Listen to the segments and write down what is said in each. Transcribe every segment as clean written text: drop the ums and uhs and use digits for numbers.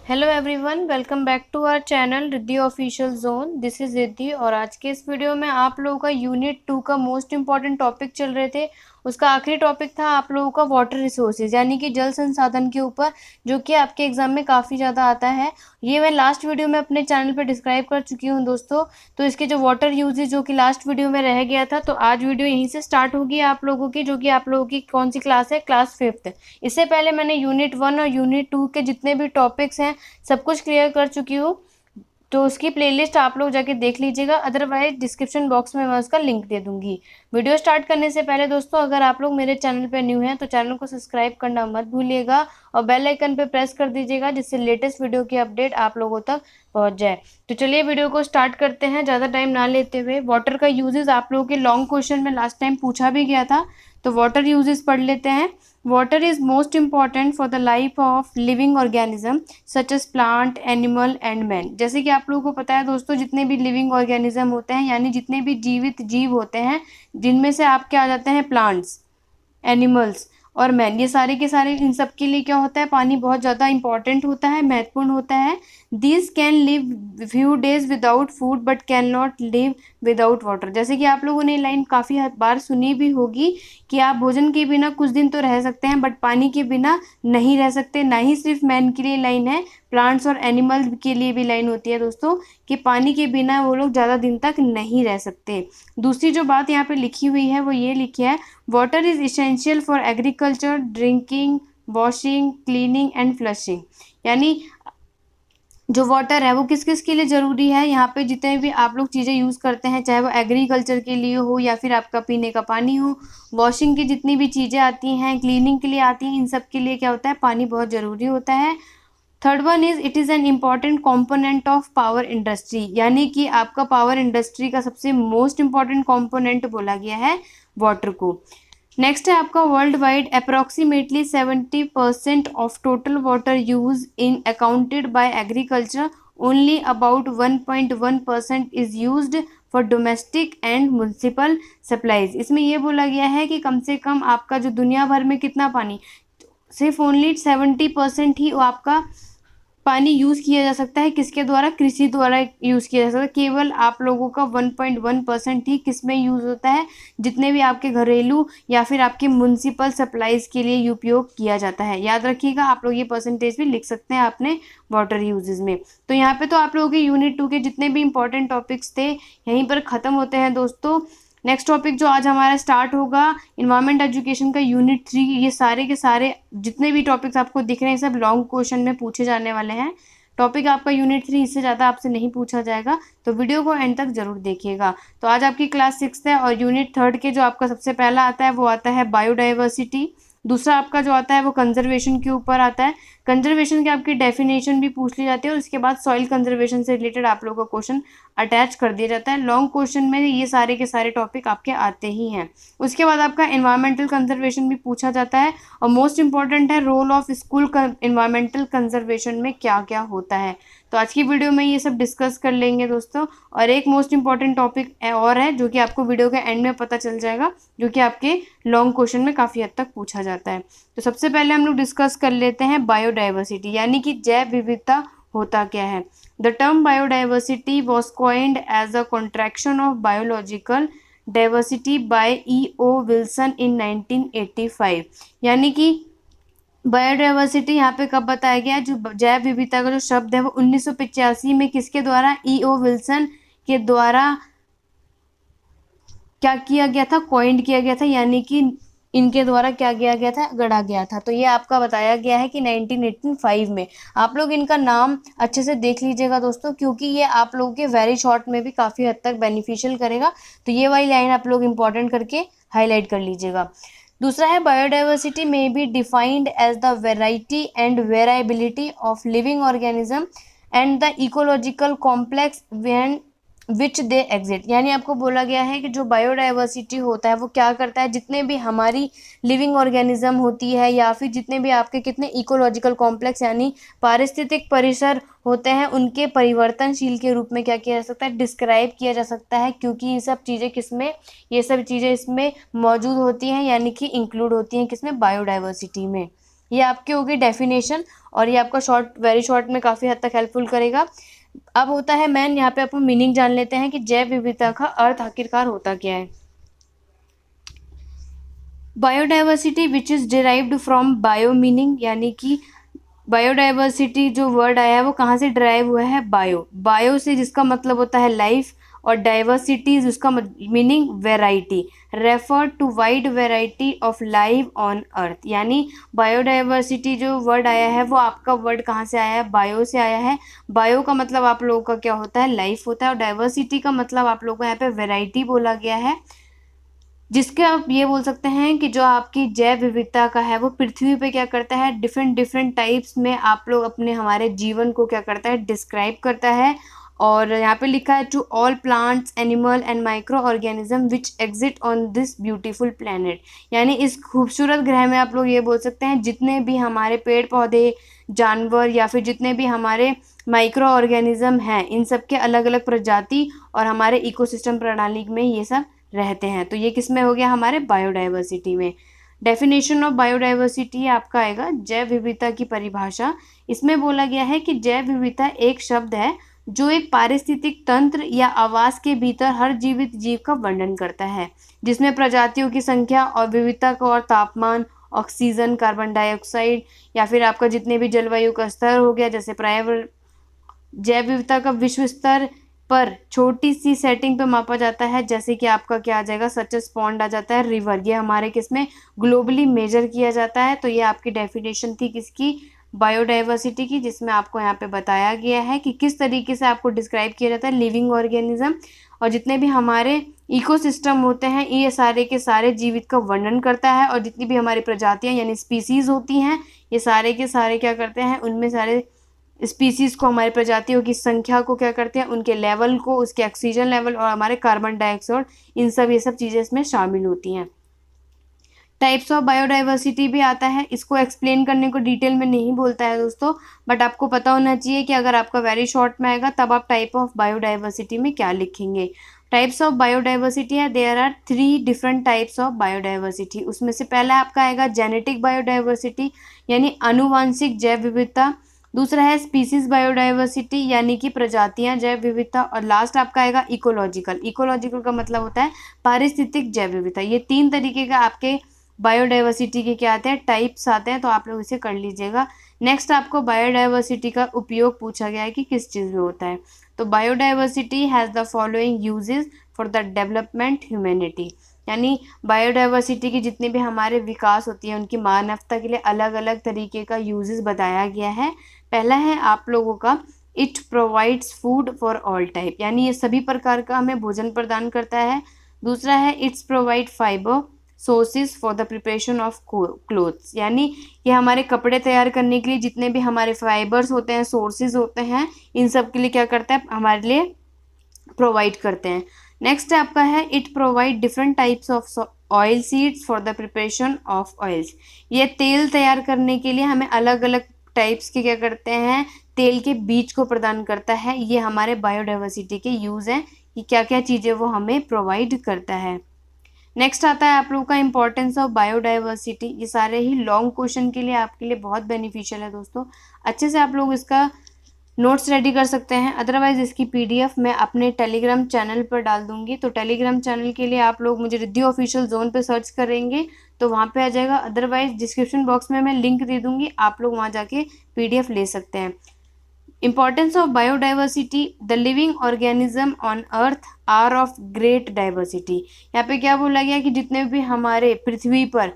Hello everyone, welcome back to our channel Riddhi official zone. This is Riddhi और आज के इस वीडियो में आप लोगों का यूनिट 2 का मोस्ट इम्पॉर्टेंट टॉपिक चल रहे थे। उसका आखिरी टॉपिक था आप लोगों का वाटर रिसोर्सेज यानी कि जल संसाधन के ऊपर, जो कि आपके एग्जाम में काफ़ी ज़्यादा आता है। ये मैं लास्ट वीडियो में अपने चैनल पर डिस्क्राइब कर चुकी हूँ दोस्तों। तो इसके जो वाटर यूजेज जो कि लास्ट वीडियो में रह गया था, तो आज वीडियो यहीं से स्टार्ट होगी आप लोगों की, जो कि आप लोगों की कौन सी क्लास है, क्लास 5th। इससे पहले मैंने यूनिट 1 और यूनिट 2 के जितने भी टॉपिक्स हैं सब कुछ क्लियर कर चुकी हूँ। तो उसकी प्लेलिस्ट आप लोग जाके देख लीजिएगा, अदरवाइज डिस्क्रिप्शन बॉक्स में मैं उसका लिंक दे दूंगी। वीडियो स्टार्ट करने से पहले दोस्तों, अगर आप लोग मेरे चैनल पर न्यू हैं तो चैनल को सब्सक्राइब करना मत भूलिएगा और बेल आइकन पे प्रेस कर दीजिएगा, जिससे लेटेस्ट वीडियो की अपडेट आप लोगों तक पहुंच जाए। तो चलिए वीडियो को स्टार्ट करते हैं ज़्यादा टाइम ना लेते हुए। वाटर का यूजेस आप लोगों के लॉन्ग क्वेश्चन में लास्ट टाइम पूछा भी गया था, तो वाटर यूजेस पढ़ लेते हैं। Water is most important for the life of living organism such as plant, animal and man. जैसे कि आप लोगों को पता है दोस्तों, जितने भी लिविंग ऑर्गेनिज्म होते हैं यानी जितने भी जीवित जीव होते हैं, जिनमें से आपके आ जाते हैं प्लांट्स, एनिमल्स और मैन, ये सारे के सारे, इन सब के लिए क्या होता है, पानी बहुत ज़्यादा इंपॉर्टेंट होता है, महत्वपूर्ण होता है। This can live few days without food but can not live without water. जैसे कि आप लोगों ने लाइन काफ़ी बार सुनी भी होगी कि आप भोजन के बिना कुछ दिन तो रह सकते हैं, बट पानी के बिना नहीं रह सकते। ना ही सिर्फ मैन के लिए लाइन है, प्लांट्स और एनिमल्स के लिए भी लाइन होती है दोस्तों, कि पानी के बिना वो लोग ज़्यादा दिन तक नहीं रह सकते। दूसरी जो बात यहाँ पे लिखी हुई है वो ये लिखी है, water is essential for agriculture, drinking, washing, cleaning and flushing. यानी जो वाटर है वो किस किस के लिए ज़रूरी है, यहाँ पे जितने भी आप लोग चीज़ें यूज़ करते हैं, चाहे वो एग्रीकल्चर के लिए हो या फिर आपका पीने का पानी हो, वॉशिंग की जितनी भी चीज़ें आती हैं, क्लीनिंग के लिए आती हैं, इन सब के लिए क्या होता है, पानी बहुत ज़रूरी होता है। Third one is it is an important component of power industry, यानी कि आपका पावर इंडस्ट्री का सबसे मोस्ट इम्पॉर्टेंट कॉम्पोनेंट बोला गया है वाटर को। नेक्स्ट है आपका world wide approximately 70% of total water use in accounted bye agriculture, only about 1.1% is used for domestic and municipal supplies. इसमें यह बोला गया है कि कम से कम आपका जो दुनिया भर में कितना पानी, सिर्फ ओनली 70% ही आपका पानी यूज़ किया जा सकता है, किसके द्वारा, कृषि द्वारा यूज़ किया जा सकता है। केवल आप लोगों का 1.1% ही किस में यूज़ होता है, जितने भी आपके घरेलू या फिर आपके म्युनिसिपल सप्लाईज के लिए उपयोग किया जाता है। याद रखिएगा, आप लोग ये परसेंटेज भी लिख सकते हैं अपने वाटर यूजेज में। तो यहाँ पे तो आप लोगों के यूनिट 2 के जितने भी इंपॉर्टेंट टॉपिक्स थे यहीं पर ख़त्म होते हैं दोस्तों। नेक्स्ट टॉपिक जो आज हमारा स्टार्ट होगा, इन्वायरमेंट एजुकेशन का यूनिट 3। ये सारे के सारे जितने भी टॉपिक्स आपको दिख रहे हैं सब लॉन्ग क्वेश्चन में पूछे जाने वाले हैं। टॉपिक आपका यूनिट 3, इससे ज़्यादा आपसे नहीं पूछा जाएगा, तो वीडियो को एंड तक जरूर देखिएगा। तो आज आपकी क्लास 6 है और यूनिट 3 के जो आपका सबसे पहला आता है वो आता है बायोडाइवर्सिटी। दूसरा आपका जो आता है वो कंजर्वेशन के ऊपर आता है। कंजर्वेशन की आपकी डेफिनेशन भी पूछ ली जाती है और उसके बाद सॉइल कंजर्वेशन से रिलेटेड आप लोगों का क्वेश्चन अटैच कर दिया जाता है। लॉन्ग क्वेश्चन में ये सारे के सारे टॉपिक आपके आते ही हैं। उसके बाद आपका एनवायरमेंटल कंजर्वेशन भी पूछा जाता है और मोस्ट इंपॉर्टेंट है, role of school environmental conservation में क्या क्या होता है। तो आज की वीडियो में ये सब डिस्कस कर लेंगे दोस्तों। और एक मोस्ट इंपॉर्टेंट टॉपिक और है जो कि आपको वीडियो के एंड में पता चल जाएगा, जो कि आपके लॉन्ग क्वेश्चन में काफ़ी हद तक पूछा जाता है। तो सबसे पहले हम लोग डिस्कस कर लेते हैं बायोडाइवर्सिटी, यानी कि जैव विविधता होता क्या है। The term biodiversity was coined as a contraction of biological diversity by E.O. Wilson in 1985। यानी कि बायोडाइवर्सिटी यहाँ पे कब बताया गया, जो जैव विविधता का जो शब्द है वो 1985 में किसके द्वारा, E.O. विल्सन के द्वारा क्या किया गया था, कॉइंड किया गया था, यानी कि इनके द्वारा क्या किया गया था, गढ़ा गया था। तो ये आपका बताया गया है कि 1985 में। आप लोग इनका नाम अच्छे से देख लीजिएगा दोस्तों, क्योंकि ये आप लोगों के वेरी शॉर्ट में भी काफ़ी हद तक बेनिफिशियल करेगा। तो ये वाली लाइन आप लोग इंपॉर्टेंट करके हाईलाइट कर लीजिएगा। दूसरा है, biodiversity may be defined as the variety and variability of living organism and the ecological complex when which they exit. यानी आपको बोला गया है कि जो बायोडाइवर्सिटी होता है वो क्या करता है, जितने भी हमारी लिविंग ऑर्गेनिज्म होती है या फिर जितने भी आपके कितने इकोलॉजिकल कॉम्प्लेक्स यानी पारिस्थितिक परिसर होते हैं, उनके परिवर्तनशील के रूप में क्या किया जा सकता है, डिस्क्राइब किया जा सकता है। क्योंकि ये सब चीज़ें किसमें, ये सब चीज़ें इसमें मौजूद होती हैं, यानी कि इंक्लूड होती हैं किसमें, बायोडाइवर्सिटी में। ये आपकी होगी डेफिनेशन, और ये आपका वेरी शॉर्ट में काफ़ी हद तक हेल्पफुल करेगा। अब होता है मेन, यहाँ पे अपन मीनिंग जान लेते हैं कि जैव विविधता का अर्थ आखिरकार होता क्या है। Biodiversity which is derived from bio meaning, यानी कि बायोडाइवर्सिटी जो वर्ड आया है वो कहाँ से ड्राइव हुआ है, बायो से, जिसका मतलब होता है लाइफ, और डाइवर्सिटी जिसका meaning variety, refer to wide variety of life on earth. यानी बायोडाइवर्सिटी जो वर्ड आया है वो आपका वर्ड कहाँ से आया है, बायो से आया है। बायो का मतलब आप लोगों का क्या होता है, लाइफ होता है, और डाइवर्सिटी का मतलब आप लोगों को यहाँ पे वेराइटी बोला गया है, जिसके आप ये बोल सकते हैं कि जो आपकी जैव विविधता का है वो पृथ्वी पे क्या करता है, डिफरेंट डिफरेंट टाइप्स में आप लोग अपने हमारे जीवन को क्या करता है, डिस्क्राइब करता है। और यहाँ पे लिखा है to all plants, animal and micro organism which exist on this beautiful planet. यानी इस खूबसूरत ग्रह में आप लोग ये बोल सकते हैं जितने भी हमारे पेड़ पौधे, जानवर, या फिर जितने भी हमारे माइक्रो ऑर्गेनिज्म हैं, इन सब के अलग अलग प्रजाति और हमारे इकोसिस्टम प्रणाली में ये सब रहते हैं। तो ये किस में हो गया, हमारे बायोडाइवर्सिटी में। डेफिनेशन ऑफ बायोडाइवर्सिटी आपका आएगा जैव विविधता की परिभाषा। इसमें बोला गया है कि जैव विविधता एक शब्द है जो एक पारिस्थितिक तंत्र या आवास के भीतर हर जीवित जीव का वर्णन करता है, जिसमें प्रजातियों की संख्या और विविधता का और तापमान, ऑक्सीजन, कार्बन डाइऑक्साइड, या फिर आपका जितने भी जलवायु का स्तर हो गया, जैसे जैव विविधता का विश्व स्तर पर छोटी सी सेटिंग पे मापा जाता है, जैसे कि आपका क्या आ जाएगा, सच एज पॉन्ड आ जाता है, रिवर, ये हमारे किसमें ग्लोबली मेजर किया जाता है। तो ये आपकी डेफिनेशन थी किसकी, बायोडाइवर्सिटी की, जिसमें आपको यहाँ पे बताया गया है कि किस तरीके से आपको डिस्क्राइब किया जाता है लिविंग ऑर्गेनिज्म, और जितने भी हमारे इकोसिस्टम होते हैं ये सारे के सारे जीवित का वर्णन करता है, और जितनी भी हमारी प्रजातियाँ यानी स्पीसीज होती हैं ये सारे के सारे क्या करते हैं, उनमें सारे स्पीसीज को, हमारी प्रजातियों की संख्या को क्या करते हैं, उनके लेवल को, उसके ऑक्सीजन लेवल और हमारे कार्बन डाइऑक्साइड, इन सब ये सब चीज़ें इसमें शामिल होती हैं। टाइप्स ऑफ बायोडाइवर्सिटी भी आता है, इसको एक्सप्लेन करने को डिटेल में नहीं बोलता है दोस्तों, बट आपको पता होना चाहिए कि अगर आपका वेरी शॉर्ट में आएगा तब आप टाइप ऑफ बायोडाइवर्सिटी में क्या लिखेंगे। टाइप्स ऑफ बायोडाइवर्सिटी है, there are 3 different types of biodiversity. उसमें से पहला आपका आएगा जेनेटिक बायोडाइवर्सिटी, यानी आनुवांशिक जैव विविधता। दूसरा है स्पीसीज बायोडाइवर्सिटी, यानी कि प्रजातियां जैव विविधता। और लास्ट आपका आएगा इकोलॉजिकल। इकोलॉजिकल का मतलब होता है पारिस्थितिक जैव विविधता। ये 3 तरीके का आपके बायोडाइवर्सिटी के क्या आते हैं, टाइप्स आते हैं, तो आप लोग इसे कर लीजिएगा। नेक्स्ट आपको बायोडाइवर्सिटी का उपयोग पूछा गया है कि किस चीज़ में होता है। तो biodiversity has the following uses for the development humanity, यानी बायोडाइवर्सिटी की जितने भी हमारे विकास होती है उनकी मानवता के लिए अलग अलग तरीके का यूजेस बताया गया है। पहला है आप लोगों का it provides food for all type, यानी ये सभी प्रकार का हमें भोजन प्रदान करता है। दूसरा है it's provide fibre sources for the preparation of clothes, यानी ये हमारे कपड़े तैयार करने के लिए जितने भी हमारे फाइबर्स होते हैं, सोर्सेज होते हैं, इन सब के लिए क्या करता है, हमारे लिए प्रोवाइड करते हैं। नेक्स्ट आपका है it provide different types of oil seeds for the preparation of oils, ये तेल तैयार करने के लिए हमें अलग अलग टाइप्स के क्या करते हैं, तेल के बीज को प्रदान करता है। ये हमारे बायोडाइवर्सिटी के यूज़ हैं कि क्या क्या चीज़ें वो हमें प्रोवाइड करता है। नेक्स्ट आता है आप लोगों का इंपॉर्टेंस ऑफ बायोडाइवर्सिटी। ये सारे ही लॉन्ग क्वेश्चन के लिए आपके लिए बहुत बेनिफिशियल है दोस्तों, अच्छे से आप लोग इसका नोट्स रेडी कर सकते हैं। अदरवाइज इसकी पीडीएफ मैं अपने टेलीग्राम चैनल पर डाल दूंगी, तो टेलीग्राम चैनल के लिए आप लोग मुझे रिद्धि ऑफिशियल जोन पे सर्च करेंगे तो वहाँ पे आ जाएगा। अदरवाइज डिस्क्रिप्शन बॉक्स में मैं लिंक दे दूंगी, आप लोग वहाँ जाके पीडीएफ ले सकते हैं। Importance of biodiversity, the living organism on earth are of great diversity। यहाँ पे क्या बोला गया कि जितने भी हमारे पृथ्वी पर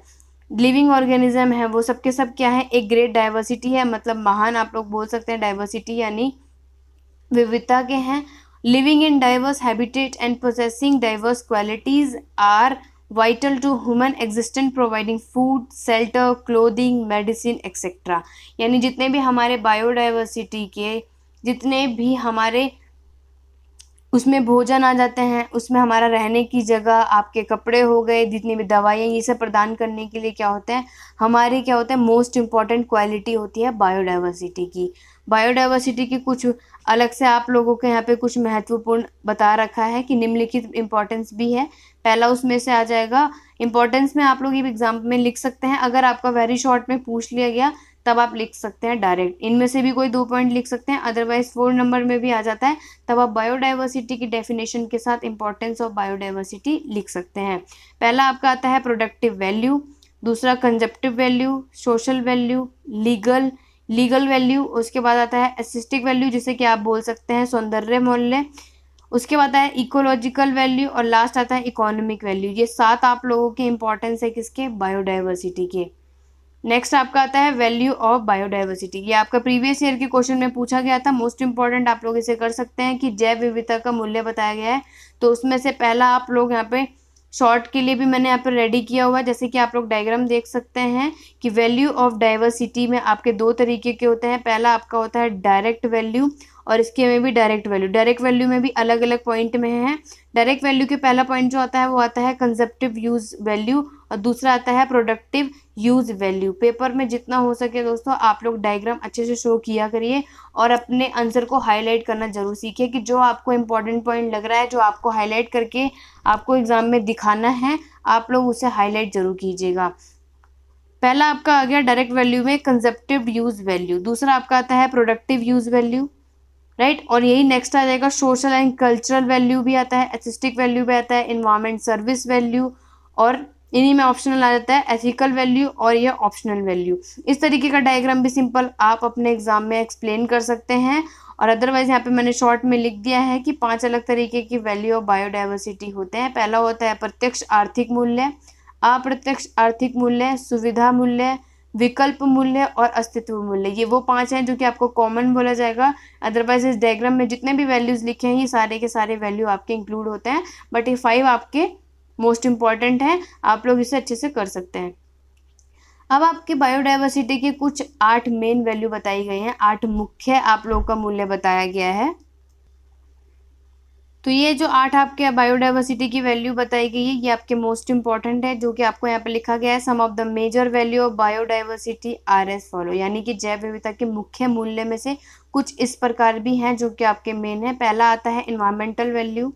लिविंग ऑर्गेनिज्म है वो सबके सब क्या है, एक ग्रेट डाइवर्सिटी है, मतलब महान आप लोग बोल सकते हैं, डाइवर्सिटी यानी विविधता के हैं। Living in diverse habitat and possessing diverse qualities are vital to human existence, providing food, shelter, clothing, medicine etcetera, यानी जितने भी हमारे बायोडाइवर्सिटी के जितने भी हमारे उसमें भोजन आ जाते हैं, उसमें हमारा रहने की जगह, आपके कपड़े हो गए, जितनी भी दवाइयाँ, ये सब प्रदान करने के लिए क्या होता है, हमारी क्या होता है, मोस्ट इम्पॉर्टेंट क्वालिटी होती है बायोडाइवर्सिटी की। बायोडाइवर्सिटी की कुछ अलग से आप लोगों के यहाँ पे कुछ महत्वपूर्ण बता रखा है कि निम्नलिखित इम्पॉर्टेंस भी है। पहला उसमें से आ जाएगा इंपॉर्टेंस में आप लोग ये एग्जाम में लिख सकते हैं। अगर आपका वेरी शॉर्ट में पूछ लिया गया तब आप लिख सकते हैं डायरेक्ट, इनमें से भी कोई 2 पॉइंट लिख सकते हैं, अदरवाइज 4 नंबर में भी आ जाता है, तब आप बायोडाइवर्सिटी की डेफिनेशन के साथ इंपॉर्टेंस ऑफ बायोडाइवर्सिटी लिख सकते हैं। पहला आपका आता है प्रोडक्टिव वैल्यू, दूसरा consumptive value, social value, legal value, उसके बाद आता है एस्थेटिक वैल्यू जिसे कि आप बोल सकते हैं सौंदर्य मूल्य, उसके बाद आता है इकोलॉजिकल वैल्यू और लास्ट आता है इकोनॉमिक वैल्यू। ये 7 आप लोगों के इंपॉर्टेंस है किसके, बायोडाइवर्सिटी के। नेक्स्ट आपका आता है वैल्यू ऑफ बायोडाइवर्सिटी, ये आपका प्रीवियस ईयर के क्वेश्चन में पूछा गया था, मोस्ट इंपॉर्टेंट आप लोग इसे कर सकते हैं कि जैव विविधता का मूल्य बताया गया है। तो उसमें से पहला आप लोग यहाँ पे शॉर्ट के लिए भी मैंने यहाँ पे रेडी किया हुआ है, जैसे कि आप लोग डायग्राम देख सकते हैं कि वैल्यू ऑफ डाइवर्सिटी में आपके 2 तरीके के होते हैं। पहला आपका होता है डायरेक्ट वैल्यू और इसके में भी डायरेक्ट वैल्यू। डायरेक्ट वैल्यू में भी अलग अलग पॉइंट में है। डायरेक्ट वैल्यू के पहला पॉइंट जो आता है वो आता है कंजप्टिव यूज वैल्यू और दूसरा आता है प्रोडक्टिव यूज वैल्यू। पेपर में जितना हो सके दोस्तों आप लोग डायग्राम अच्छे से शो किया करिए और अपने आंसर को हाईलाइट करना जरूर सीखिए कि जो आपको इंपॉर्टेंट पॉइंट लग रहा है, जो आपको हाईलाइट करके आपको एग्जाम में दिखाना है, आप लोग उसे हाईलाइट जरूर कीजिएगा। पहला आपका आ गया डायरेक्ट वैल्यू में कंजप्टिव यूज वैल्यू, दूसरा आपका आता है प्रोडक्टिव यूज वैल्यू, राइट। और यही नेक्स्ट आ जाएगा सोशल एंड कल्चरल वैल्यू भी आता है, एथिस्टिक वैल्यू भी आता है, इन्वायरमेंट सर्विस वैल्यू और इन्हीं में ऑप्शनल आ जाता है एथिकल वैल्यू और ये ऑप्शनल वैल्यू। इस तरीके का डायग्राम भी सिंपल आप अपने एग्जाम में एक्सप्लेन कर सकते हैं। और अदरवाइज यहाँ पे मैंने शॉर्ट में लिख दिया है कि 5 अलग तरीके की वैल्यू ऑफ बायोडाइवर्सिटी होते हैं। पहला होता है प्रत्यक्ष आर्थिक मूल्य, अप्रत्यक्ष आर्थिक मूल्य, सुविधा मूल्य, विकल्प मूल्य और अस्तित्व मूल्य। ये वो 5 हैं जो कि आपको कॉमन बोला जाएगा। अदरवाइज इस डायग्राम में जितने भी वैल्यूज लिखे हैं ये सारे के सारे वैल्यू आपके इंक्लूड होते हैं, बट ये 5 आपके मोस्ट इंपॉर्टेंट हैं, आप लोग इसे अच्छे से कर सकते हैं। अब आपके बायोडाइवर्सिटी के कुछ 8 मेन वैल्यू बताई गई हैं, 8 मुख्य आप लोग का मूल्य बताया गया है। तो ये जो 8 आपके बायोडाइवर्सिटी की वैल्यू बताई गई है ये आपके मोस्ट इंपॉर्टेंट है, जो कि आपको यहाँ पे लिखा गया है। Some of the major value of biodiversity are as follow, यानी कि जैव विविधता के मुख्य मूल्य में से कुछ इस प्रकार भी हैं जो कि आपके मेन है। पहला आता है इन्वायरमेंटल वैल्यू,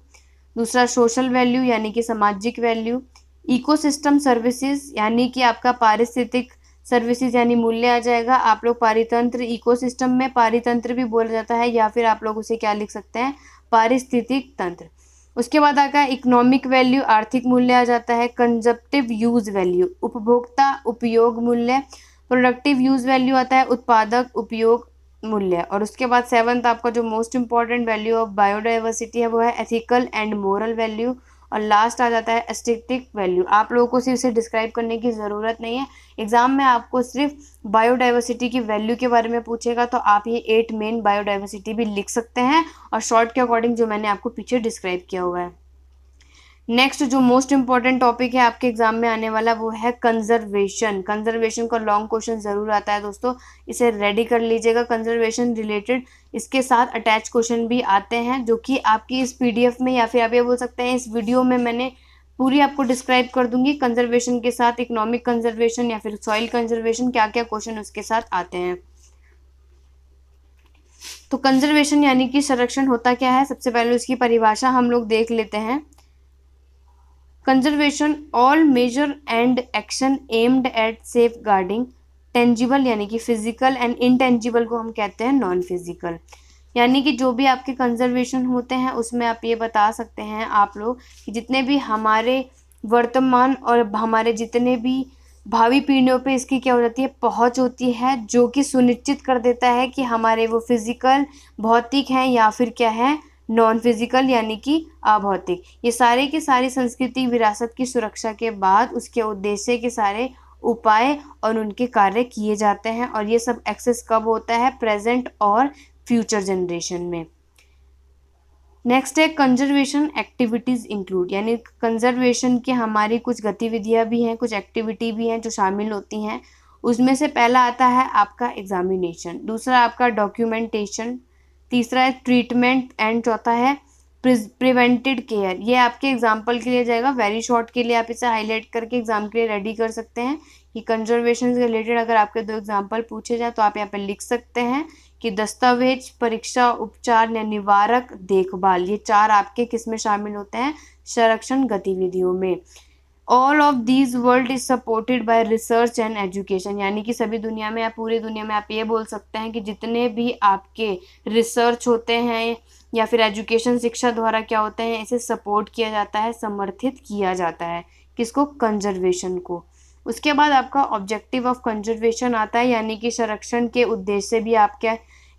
दूसरा सोशल वैल्यू यानी कि सामाजिक वैल्यू, इकोसिस्टम सर्विसेज यानी कि आपका पारिस्थितिक सर्विसेज यानी मूल्य आ जाएगा। आप लोग पारितंत्र, इकोसिस्टम में पारितंत्र भी बोला जाता है या फिर आप लोग उसे क्या लिख सकते हैं, पारिस्थितिक तंत्र। उसके बाद आता है इकोनॉमिक वैल्यू, आर्थिक मूल्य आ जाता है। कंजप्टिव यूज वैल्यू, उपभोक्ता उपयोग मूल्य। प्रोडक्टिव यूज वैल्यू आता है उत्पादक उपयोग मूल्य। और उसके बाद 7th आपका जो most important value of biodiversity है वो है एथिकल एंड मोरल वैल्यू। और लास्ट आ जाता है एस्थेटिक वैल्यू। आप लोगों को सिर्फ इसे डिस्क्राइब करने की ज़रूरत नहीं है, एग्जाम में आपको सिर्फ बायोडाइवर्सिटी की वैल्यू के बारे में पूछेगा तो आप ये 8 मेन बायोडाइवर्सिटी भी लिख सकते हैं और शॉर्ट के अकॉर्डिंग जो मैंने आपको पीछे डिस्क्राइब किया हुआ है। नेक्स्ट जो मोस्ट इंपॉर्टेंट टॉपिक है आपके एग्जाम में आने वाला वो है कंजर्वेशन। कंजर्वेशन का लॉन्ग क्वेश्चन जरूर आता है दोस्तों, इसे रेडी कर लीजिएगा। कंजर्वेशन रिलेटेड इसके साथ अटैच क्वेश्चन भी आते हैं जो कि आपकी इस पीडीएफ में या फिर आप ये बोल सकते हैं इस वीडियो में मैंने पूरी आपको डिस्क्राइब कर दूंगी। कंजर्वेशन के साथ इकोनॉमिक कंजर्वेशन या फिर सॉइल कंजर्वेशन क्या क्या क्वेश्चन उसके साथ आते हैं। तो कंजर्वेशन यानी कि संरक्षण होता क्या है, सबसे पहले उसकी परिभाषा हम लोग देख लेते हैं। Conservation all major and action aimed at safeguarding tangible यानी कि फिजिकल एंड इनटेंजिबल को हम कहते हैं नॉन फिजिकल। यानी कि जो भी आपके कंजर्वेशन होते हैं उसमें आप ये बता सकते हैं आप लोग कि जितने भी हमारे वर्तमान और हमारे जितने भी भावी पीढ़ियों पे इसकी क्या हो जाती है, पहुंच होती है, जो कि सुनिश्चित कर देता है कि हमारे वो फिजिकल भौतिक हैं या फिर क्या है नॉन फिजिकल यानी कि अभौतिक। ये सारे की सारी संस्कृति विरासत की सुरक्षा के बाद उसके उद्देश्य के सारे उपाय और उनके कार्य किए जाते हैं और ये सब एक्सेस कब होता है, प्रेजेंट और फ्यूचर जनरेशन में। नेक्स्ट है कंजर्वेशन एक्टिविटीज इंक्लूड, यानी कंजर्वेशन की हमारी कुछ गतिविधियां भी हैं, कुछ एक्टिविटी भी हैं जो शामिल होती हैं। उसमें से पहला आता है आपका एग्जामिनेशन, दूसरा आपका डॉक्यूमेंटेशन, तीसरा है ट्रीटमेंट एंड चौथा है प्रिवेंटेड केयर। ये आपके एग्जाम्पल के लिए जाएगा, वेरी शॉर्ट के लिए आप इसे हाईलाइट करके एग्जाम के लिए रेडी कर सकते हैं कि कंजर्वेशन से रिलेटेड अगर आपके 2 एग्जाम्पल पूछे जाए तो आप यहाँ पे लिख सकते हैं कि दस्तावेज, परीक्षा, उपचार या निवारक देखभाल। ये 4 आपके किस में शामिल होते हैं, संरक्षण गतिविधियों में। All of these world is supported by research and education, यानी कि सभी दुनिया में, आप पूरी दुनिया में आप ये बोल सकते हैं कि जितने भी आपके रिसर्च होते हैं या फिर एजुकेशन शिक्षा द्वारा क्या होते हैं, इसे सपोर्ट किया जाता है, समर्थित किया जाता है। किसको? कंजर्वेशन को। उसके बाद आपका ऑब्जेक्टिव ऑफ कंजर्वेशन आता है, यानी कि संरक्षण के उद्देश्य से भी आपके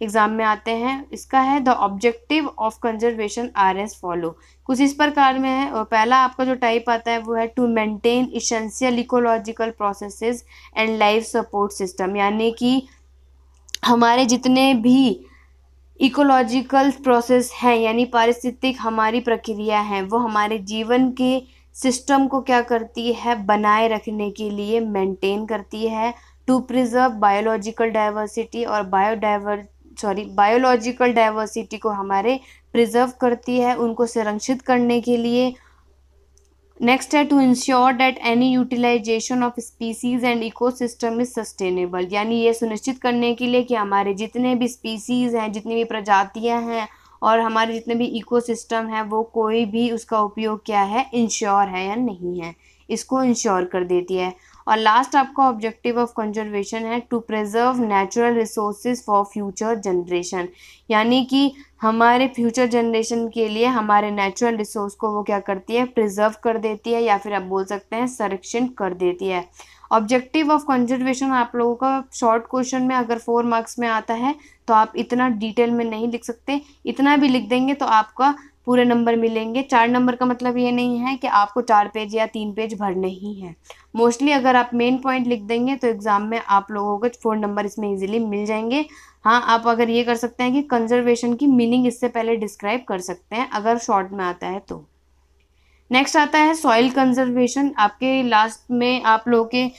एग्जाम में आते हैं। इसका है the objective of conservation are as follow, कुछ इस प्रकार में है। और पहला आपका जो टाइप आता है वो है to maintain essential ecological processes and life support system, यानी कि हमारे जितने भी इकोलॉजिकल प्रोसेस हैं, यानी पारिस्थितिक हमारी प्रक्रिया है, वो हमारे जीवन के सिस्टम को क्या करती है? बनाए रखने के लिए मेंटेन करती है। टू प्रिजर्व बायोलॉजिकल डाइवर्सिटी, और बायोलॉजिकल डाइवर्सिटी को हमारे प्रिजर्व करती है, उनको संरक्षित करने के लिए। नेक्स्ट है to ensure that any utilisation of species and ecosystem is sustainable, यानी ये सुनिश्चित करने के लिए कि हमारे जितने भी स्पीसीज हैं, जितनी भी प्रजातियां हैं और हमारे जितने भी इकोसिस्टम है, वो कोई भी उसका उपयोग क्या है? इंश्योर है या नहीं है, इसको इंश्योर कर देती है। और लास्ट आपका ऑब्जेक्टिव ऑफ कंजर्वेशन है to preserve natural resources for future generation, यानी कि हमारे फ्यूचर जनरेशन के लिए हमारे नेचुरल रिसोर्स को वो क्या करती है? प्रिजर्व कर देती है, या फिर आप बोल सकते हैं संरक्षण कर देती है। ऑब्जेक्टिव ऑफ कंजर्वेशन आप लोगों का शॉर्ट क्वेश्चन में अगर 4 मार्क्स में आता है तो आप इतना डिटेल में नहीं लिख सकते, इतना भी लिख देंगे तो आपका पूरे नंबर मिलेंगे। 4 नंबर का मतलब ये नहीं है कि आपको 4 पेज या 3 पेज भरने ही हैं। मोस्टली अगर आप मेन पॉइंट लिख देंगे तो एग्जाम में आप लोगों को 4 नंबर इसमें इजीली मिल जाएंगे। हाँ, आप अगर ये कर सकते हैं कि कंजर्वेशन की मीनिंग इससे पहले डिस्क्राइब कर सकते हैं अगर शॉर्ट में आता है तो। नेक्स्ट आता है सॉइल कंजर्वेशन। आपके लास्ट में आप लोगों के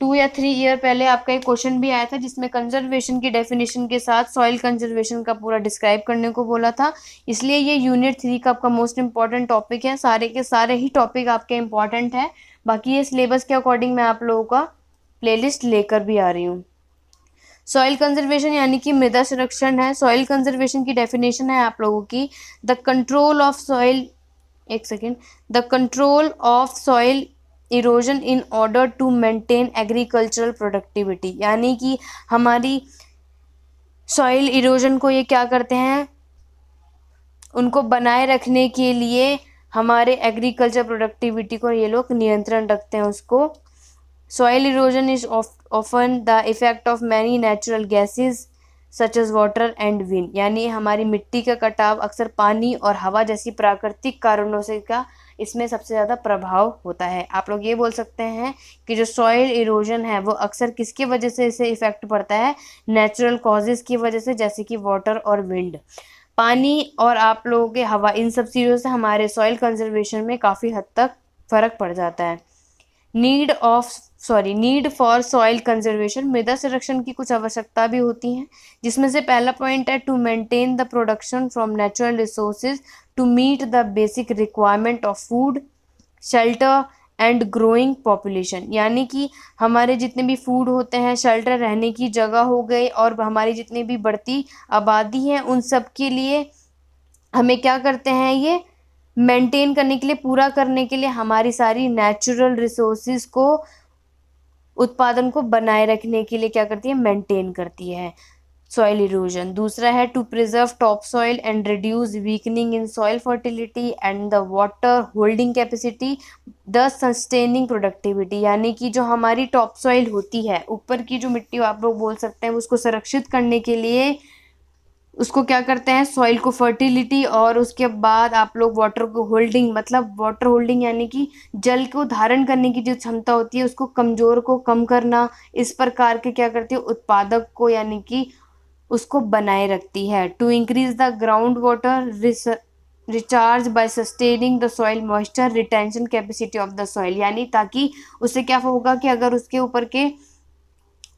2 या 3 ईयर पहले आपका एक क्वेश्चन भी आया था जिसमें कंजर्वेशन की डेफिनेशन के साथ सॉइल कंजर्वेशन का पूरा डिस्क्राइब करने को बोला था, इसलिए ये यूनिट 3 का आपका मोस्ट इंपॉर्टेंट टॉपिक है। सारे के सारे ही टॉपिक आपके इंपॉर्टेंट है, बाकी ये सिलेबस के अकॉर्डिंग मैं आप लोगों का प्लेलिस्ट लेकर भी आ रही हूँ। सॉइल कंजर्वेशन यानी कि मृदा संरक्षण है। सॉइल कंजर्वेशन की डेफिनेशन है आप लोगों की द कंट्रोल ऑफ सॉइल, एक second, the control of soil erosion in order to maintain agricultural productivity, यानी कि हमारी सॉइल इरोजन को ये क्या करते हैं? उनको बनाए रखने के लिए हमारे एग्रीकल्चर प्रोडक्टिविटी को ये लोग नियंत्रण रखते हैं उसको। Soil erosion is often the effect of many natural gases such as water and wind, यानी हमारी मिट्टी का कटाव अक्सर पानी और हवा जैसी प्राकृतिक कारणों से का इसमें सबसे ज़्यादा प्रभाव होता है। आप लोग ये बोल सकते हैं कि जो सॉइल इरोजन है वो अक्सर किसकी वजह से इसे इफेक्ट पड़ता है? नेचुरल कॉजेज़ की वजह से, जैसे कि वाटर और विंड, पानी और आप लोगों के हवा, इन सब चीज़ों से हमारे सॉइल कंजर्वेशन में काफ़ी हद तक फ़र्क पड़ जाता है। नीड फॉर सॉइल कंजर्वेशन, मृदा संरक्षण की कुछ आवश्यकता भी होती हैं, जिसमें से पहला पॉइंट है to maintain the production from natural resources to meet the basic requirement of food, shelter and growing population, यानी कि हमारे जितने भी फूड होते हैं, शेल्टर रहने की जगह हो गई, और हमारी जितनी भी बढ़ती आबादी है उन सब के लिए हमें क्या करते हैं? ये मेंटेन करने के लिए, पूरा करने के लिए हमारी सारी नेचुरल रिसोर्सेज को, उत्पादन को बनाए रखने के लिए क्या करती है? मेंटेन करती है सॉइल इरोजन। दूसरा है to preserve top soil and reduce weakening in soil fertility and the water holding capacity the sustaining productivity, यानी कि जो हमारी टॉप सॉइल होती है, ऊपर की जो मिट्टी आप लोग बोल सकते हैं, उसको संरक्षित करने के लिए उसको क्या करते हैं? सॉइल को फर्टिलिटी, और उसके बाद आप लोग वाटर को होल्डिंग, मतलब वाटर होल्डिंग यानी कि जल को धारण करने की जो क्षमता होती है उसको कमजोर को कम करना, इस प्रकार के क्या करती है? उत्पादक को, यानी कि उसको बनाए रखती है। To increase the ground water recharge by sustaining the soil moisture retention capacity of the soil, यानी ताकि उससे क्या होगा कि अगर उसके ऊपर के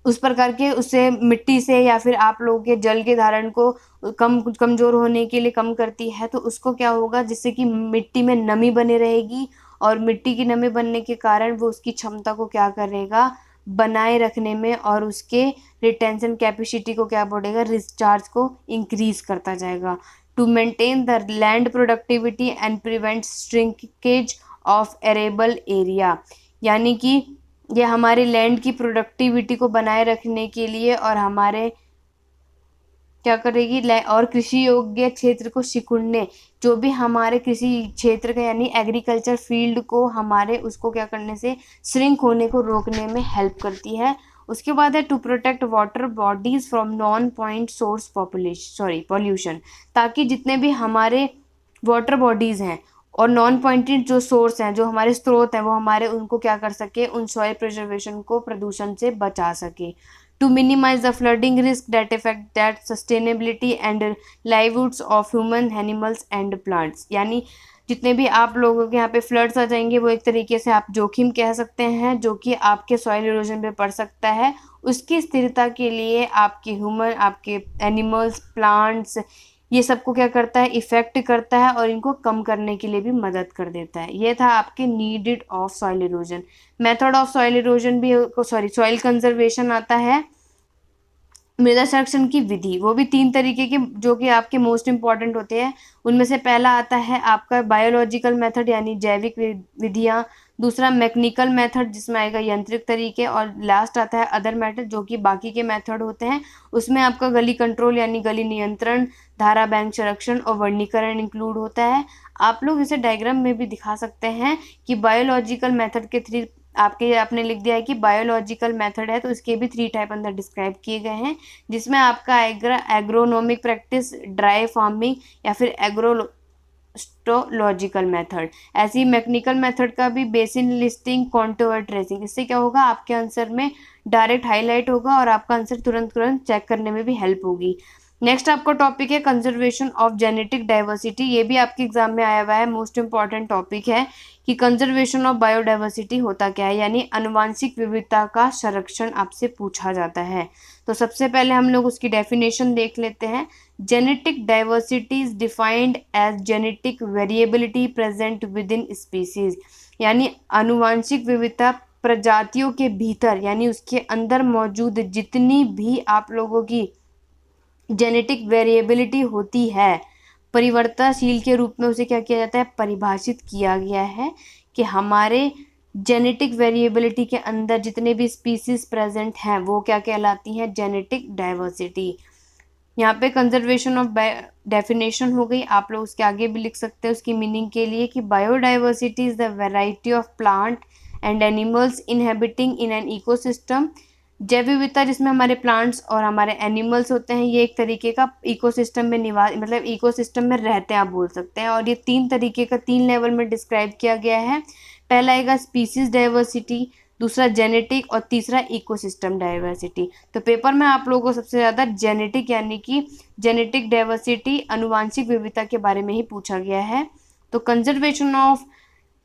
उस प्रकार के उससे मिट्टी से या फिर आप लोगों के जल के धारण को कमजोर होने के लिए कम करती है, तो उसको क्या होगा? जिससे कि मिट्टी में नमी बने रहेगी, और मिट्टी की नमी बनने के कारण वो उसकी क्षमता को क्या करेगा? बनाए रखने में, और उसके रिटेंशन कैपेसिटी को क्या बढ़ेगा? रिचार्ज को इंक्रीज करता जाएगा। To maintain the land productivity and prevent shrinkage of arable area, यानी कि ये हमारे लैंड की प्रोडक्टिविटी को बनाए रखने के लिए और हमारे क्या करेगी और कृषि योग्य क्षेत्र को सिकुड़ने, जो भी हमारे कृषि क्षेत्र का यानी एग्रीकल्चर फील्ड को हमारे उसको क्या करने से श्रिंक होने को रोकने में हेल्प करती है। उसके बाद है to protect water bodies from non point source pollution, ताकि जितने भी हमारे वाटर बॉडीज हैं और नॉन पॉइंटेड जो सोर्स हैं, जो हमारे स्रोत हैं, वो हमारे उनको क्या कर सके, उन सॉइल प्रिजर्वेशन को प्रदूषण से बचा सके। To minimise the flooding risk that effect that sustainability and livelihoods of human animals and plants, यानी जितने भी आप लोगों के यहाँ पे फ्लड्स आ जाएंगे वो एक तरीके से आप जोखिम कह सकते हैं, जो कि आपके सॉइल इरोजन पे पड़ सकता है। उसकी स्थिरता के लिए आपके ह्यूमन, आपके एनिमल्स, प्लांट्स, ये सबको क्या करता है, इफेक्ट करता है और इनको कम करने के लिए भी मदद कर देता है। ये था आपके needed off soil erosion. Method of soil erosion भी सॉइल कंजर्वेशन आता है। मृदा संरक्षण की विधि, वो भी 3 तरीके के जो कि आपके मोस्ट इंपॉर्टेंट होते हैं। उनमें से पहला आता है आपका बायोलॉजिकल मेथड यानी जैविक विधियाँ, दूसरा मैकेनिकल मेथड जिसमें आएगा यांत्रिक तरीके, और लास्ट आता है अदर मेथड जो कि बाकी के मेथड होते हैं। उसमें आपका गली कंट्रोल यानी गली नियंत्रण, धारा बैंक संरक्षण और वर्णीकरण इंक्लूड होता है। आप लोग इसे डायग्राम में भी दिखा सकते हैं कि बायोलॉजिकल मेथड के 3 आपने लिख दिया है कि बायोलॉजिकल मेथड है, तो इसके भी 3 टाइप अंदर डिस्क्राइब किए गए हैं, जिसमें आपका एग्रोनॉमिक प्रैक्टिस, ड्राई फार्मिंग या फिर एग्रोस्टोलॉजिकल मेथड। ऐसे ही मैकेनिकल मेथड का भी बेसिन लिस्टिंग, कॉन्टूर ट्रेसिंग। इससे क्या होगा, आपके आंसर में डायरेक्ट हाईलाइट होगा और आपका आंसर तुरंत चेक करने में भी हेल्प होगी। नेक्स्ट आपका टॉपिक है कंजर्वेशन ऑफ जेनेटिक डाइवर्सिटी। ये भी आपके एग्जाम में आया हुआ है, मोस्ट इंपॉर्टेंट टॉपिक है कि कंजर्वेशन ऑफ बायोडाइवर्सिटी होता क्या है, यानी आनुवांशिक विविधता का संरक्षण आपसे पूछा जाता है। तो सबसे पहले हम लोग उसकी डेफिनेशन देख लेते हैं। Genetic diversity is defined as genetic variability present within species, यानी आनुवांशिक विविधता प्रजातियों के भीतर यानी उसके अंदर मौजूद जितनी भी आप लोगों की जेनेटिक वेरिएबिलिटी होती है, परिवर्तनशील के रूप में उसे क्या किया जाता है, परिभाषित किया गया है कि हमारे जेनेटिक वेरिएबिलिटी के अंदर जितने भी स्पीसीज प्रेजेंट हैं वो क्या कहलाती हैं, जेनेटिक डाइवर्सिटी। यहाँ पे कंजर्वेशन ऑफ डेफिनेशन हो गई, आप लोग उसके आगे भी लिख सकते हैं उसकी मीनिंग के लिए कि biodiversity is the variety of plant and animals inhabiting in an ecosystem. जैव विविधता जिसमें हमारे प्लांट्स और हमारे एनिमल्स होते हैं, ये एक तरीके का इकोसिस्टम में निवास मतलब इकोसिस्टम में रहते हैं आप बोल सकते हैं, और ये 3 तरीके का 3 लेवल में डिस्क्राइब किया गया है। पहला आएगा स्पीसीज डाइवर्सिटी, दूसरा जेनेटिक और तीसरा इकोसिस्टम डाइवर्सिटी। तो पेपर में आप लोगों को सबसे ज़्यादा जेनेटिक यानी कि जेनेटिक डाइवर्सिटी अनुवांशिक विविधता के बारे में ही पूछा गया है। तो कंजर्वेशन ऑफ